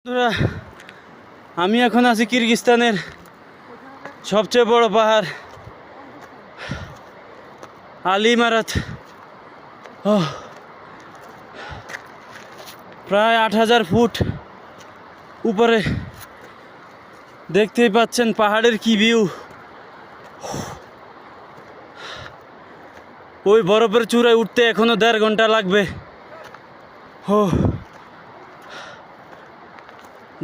বন্ধুরা, আমি এখন আছি কিরগিজস্তানের সবচেয়ে বড় পাহাড় আলী ইমারাত। প্রায় ৮,০০০ ফুট উপরে। দেখতেই পাচ্ছেন পাহাড়ের কি ভিউ। ওই বরফের চূড়ায় উঠতে এখনো ১.৫ ঘন্টা লাগবে।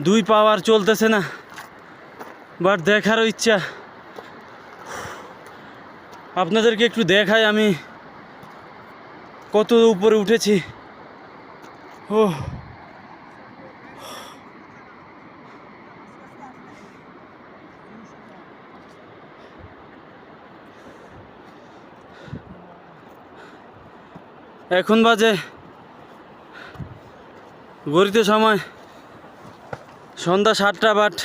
২ পাওয়ার চলতেছে না, বাট দেখারও ইচ্ছা। আপনাদেরকে একটু দেখাই আমি কত উপরে উঠেছি। এখন বাজে ঘড়িতে সময় সন্ধ্যা ৭টা, বাট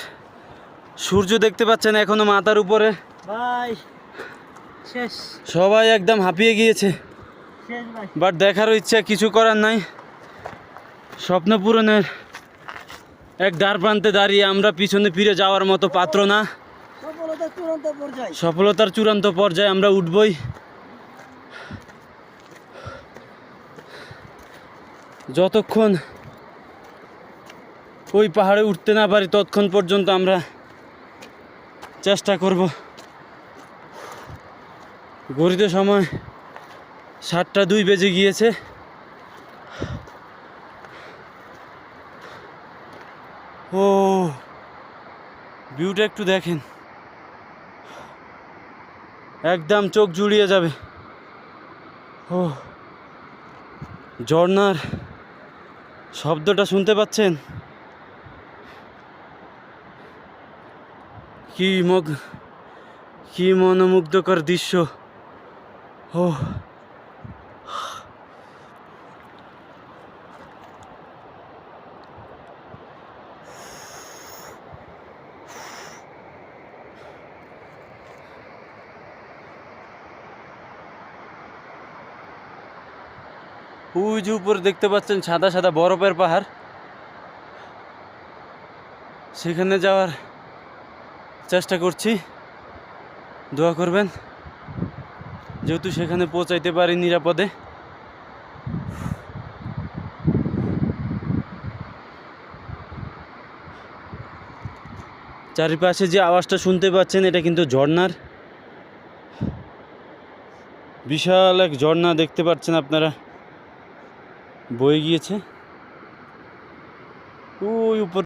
সূর্য দেখতে পাচ্ছেন এখনো মাথার উপরে। ভাই শেষ, সবাই একদম হাঁপিয়ে গিয়েছে, শেষ ভাই। বাট দেখারও ইচ্ছা, কিছু করার নাই। স্বপ্ন পূরণের এক দ্বার প্রান্তে দাঁড়িয়ে আমরা পিছনে ফিরে যাওয়ার মতো পাত্র না। সফলতার চূড়ান্ত পর্যায়ে, সফলতার চূড়ান্ত পর্যায়ে আমরা উঠবই। যতক্ষণ ওই পাহাড়ে উঠতে না পারি ততক্ষণ পর্যন্ত আমরা চেষ্টা করব। ঘড়িতে সময় 7টা 2 বেজে গিয়েছে। ও ভিউটা একটু দেখেন, একদম চোখ জুড়িয়ে যাবে। ঝর্ণার শব্দটা শুনতে পাচ্ছেন? কি মনোমুগ্ধকর দৃশ্য। ওই যে উপরে দেখতে পাচ্ছেন সাদা সাদা বরফের পাহাড়, সেখানে যাওয়ার চেষ্টা করছি। দোয়া করবেন, যেহেতু সেখানে পৌঁছাইতে পারি নিরাপদে। চারিপাশে যে আওয়াজটা শুনতে পাচ্ছেন এটা কিন্তু ঝর্ণার। বিশাল এক ঝর্ণা দেখতে পাচ্ছেন আপনারা, বয়ে গিয়েছে।